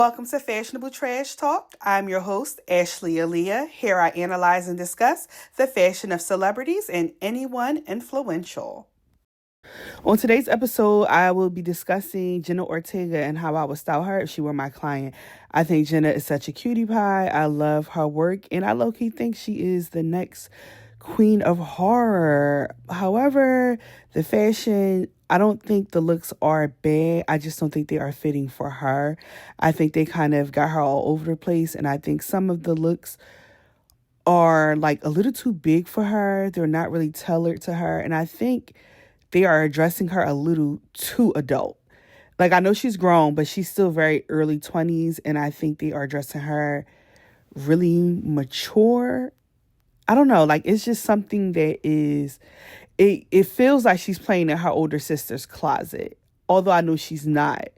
Welcome to Fashionable Trash Talk. I'm your host, Ashley Aaliyah. Here I analyze and discuss the fashion of celebrities and anyone influential. On today's episode, I will be discussing Jenna Ortega and how I would style her if she were my client. I think Jenna is such a cutie pie. I love her work, and I low-key think she is the next queen of horror. However, the fashion, I don't think the looks are bad. I just don't think they are fitting for her. I think they kind of got her all over the place, and I think some of the looks are like a little too big for her. They're not really tailored to her, and I think they are addressing her a little too adult. Like, I know she's grown, but she's still very early 20s, and I think they are addressing her really mature. I don't know, like, it's just something that it feels like she's playing in her older sister's closet, although I know she's not.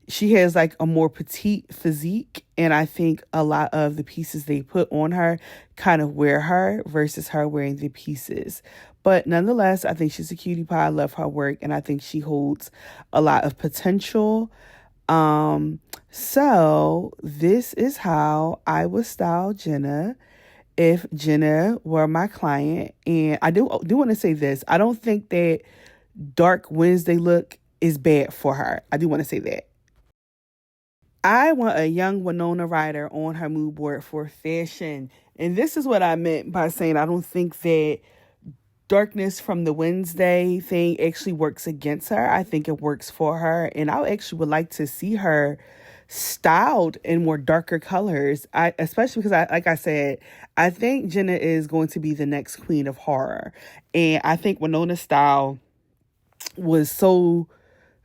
She has like a more petite physique, and I think a lot of the pieces they put on her kind of wear her versus her wearing the pieces. But nonetheless, I think she's a cutie pie. I love her work, and I think she holds a lot of potential. So this is how I would style Jenna if Jenna were my client. And I do want to say this. I don't think that dark Wednesday look is bad for her. I do want to say that. I want a young Winona Ryder on her mood board for fashion. And this is what I meant by saying I don't think that darkness from the Wednesday thing actually works against her. I think it works for her. And I actually would like to see her styled in more darker colors. Especially because like I said, I think Jenna is going to be the next queen of horror. And I think Winona's style was so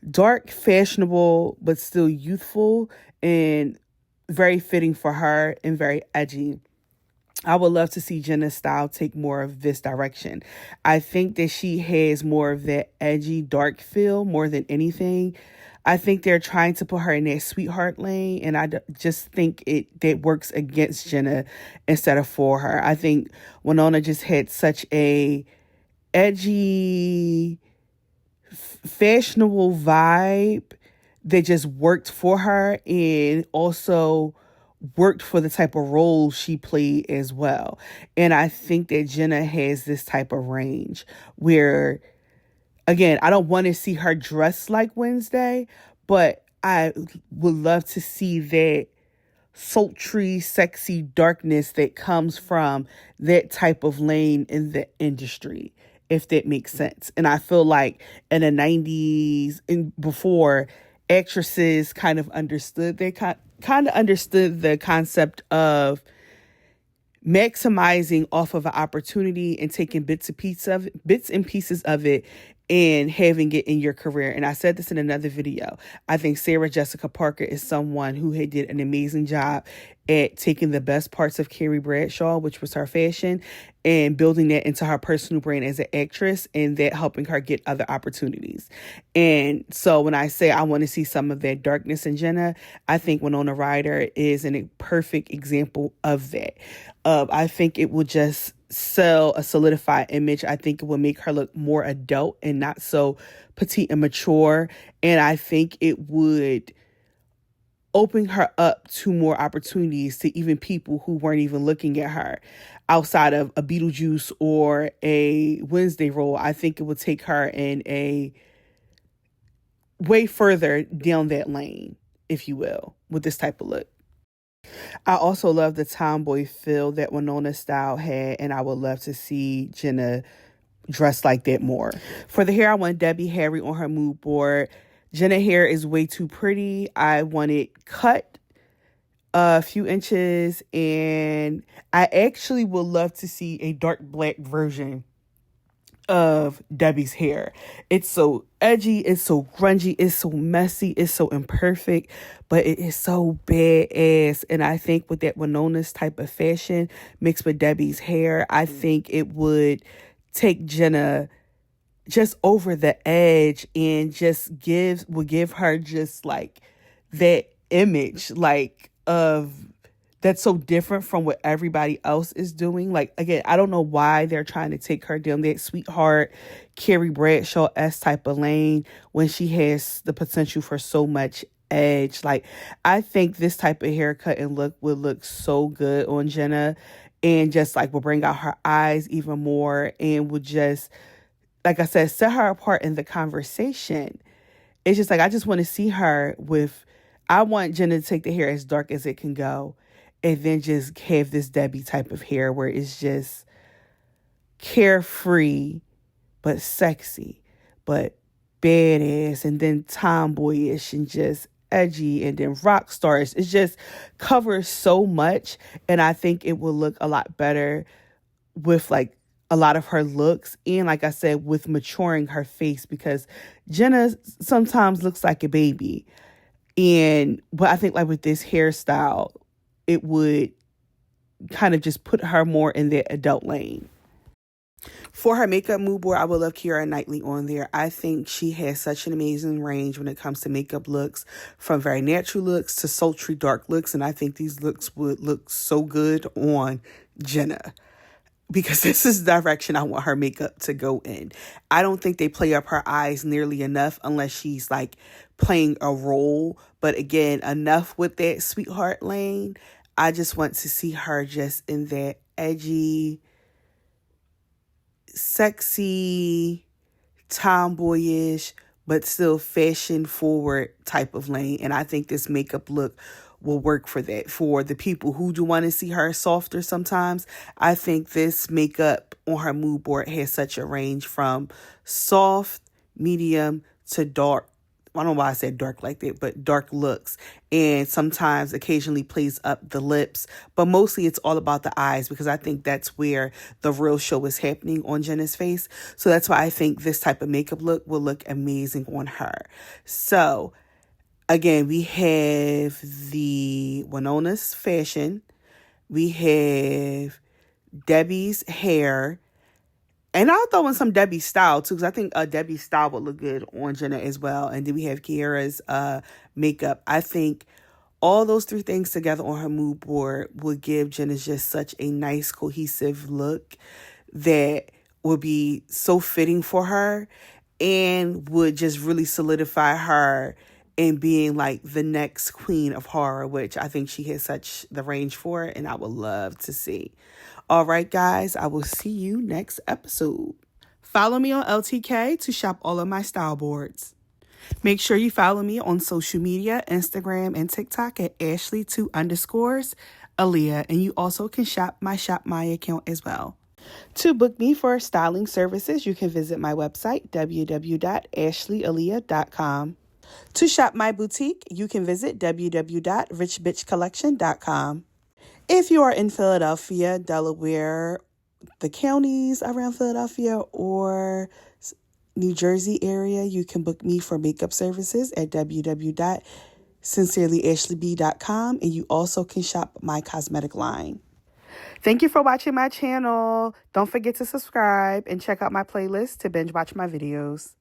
dark, fashionable, but still youthful and very fitting for her and very edgy. I would love to see Jenna's style take more of this direction. I think that she has more of that edgy, dark feel more than anything. I think they're trying to put her in that sweetheart lane, and I just think that works against Jenna instead of for her. I think Winona just had such a edgy, fashionable vibe that just worked for her and also worked for the type of role she played as well. And I think that Jenna has this type of range where, again, I don't want to see her dressed like Wednesday, but I would love to see that sultry, sexy darkness that comes from that type of lane in the industry, if that makes sense. And I feel like in the 90s and before, actresses kind of understood understood the concept of maximizing off of an opportunity and taking bits and pieces of it and having it in your career. And I said this in another video. I think Sarah Jessica Parker is someone who did an amazing job at taking the best parts of Carrie Bradshaw, which was her fashion, and building that into her personal brand as an actress, and that helping her get other opportunities. And so when I say I want to see some of that darkness in Jenna, I think Winona Ryder is a perfect example of that. I think it will just sell a solidified image. I think it will make her look more adult and not so petite and mature. And I think it would open her up to more opportunities to even people who weren't even looking at her outside of a Beetlejuice or a Wednesday role. I think it would take her in a way further down that lane, if you will, with this type of look. I also love the tomboy feel that Winona's style had, and I would love to see Jenna dressed like that more. For the hair, I want Debbie Harry on her mood board. Jenna hair is way too pretty. I want it cut a few inches, and I actually would love to see a dark black version of Debbie's hair. It's so edgy, it's so grungy, it's so messy, it's so imperfect, but it is so badass. And I think with that Winona's type of fashion mixed with Debbie's hair, I think it would take Jenna just over the edge and just would give her just like that image like of that's so different from what everybody else is doing. Like, again, I don't know why they're trying to take her down that sweetheart Carrie Bradshaw-esque type of lane when she has the potential for so much edge. Like, I think this type of haircut and look would look so good on Jenna, and just like will bring out her eyes even more, and would just, like I said, set her apart in the conversation. It's just like, I just want to see her with, I want Jenna to take the hair as dark as it can go, and then just have this Debbie type of hair where it's just carefree, but sexy, but badass, and then tomboyish, and just edgy, and then rock stars. It just covers so much, and I think it will look a lot better with like a lot of her looks, and like I said, with maturing her face, because Jenna sometimes looks like a baby. But I think like with this hairstyle, it would kind of just put her more in the adult lane. For her makeup mood board, I would love Keira Knightley on there. I think she has such an amazing range when it comes to makeup looks, from very natural looks to sultry dark looks, and I think these looks would look so good on Jenna, because this is the direction I want her makeup to go in. I don't think they play up her eyes nearly enough unless she's like playing a role. But again, enough with that sweetheart lane. I just want to see her just in that edgy, sexy, tomboyish, but still fashion forward type of lane. And I think this makeup look will work for that. For the people who do want to see her softer sometimes, I think this makeup on her mood board has such a range from soft, medium to dark. I don't know why I said dark like that, but dark looks. And sometimes occasionally plays up the lips, but mostly it's all about the eyes, because I think that's where the real show is happening on Jenna's face. So that's why I think this type of makeup look will look amazing on her. So again, we have the Winona's fashion. We have Debbie's hair. And I'll throw in some Debbie style too, because I think Debbie's style would look good on Jenna as well. And then we have Keira's makeup. I think all those three things together on her mood board would give Jenna just such a nice, cohesive look that would be so fitting for her, and would just really solidify her in being like the next queen of horror, which I think she has such the range for, and I would love to see. All right, guys, I will see you next episode. Follow me on LTK to shop all of my style boards. Make sure you follow me on social media, Instagram and TikTok at Ashley2_Aaliyah. And you also can shop my account as well. To book me for styling services, you can visit my website, www.ashleyaaliyah.com. To shop my boutique, you can visit www.richbitchcollection.com. If you are in Philadelphia, Delaware, the counties around Philadelphia, or New Jersey area, you can book me for makeup services at www.sincerelyashleyb.com, and you also can shop my cosmetic line. Thank you for watching my channel. Don't forget to subscribe and check out my playlist to binge watch my videos.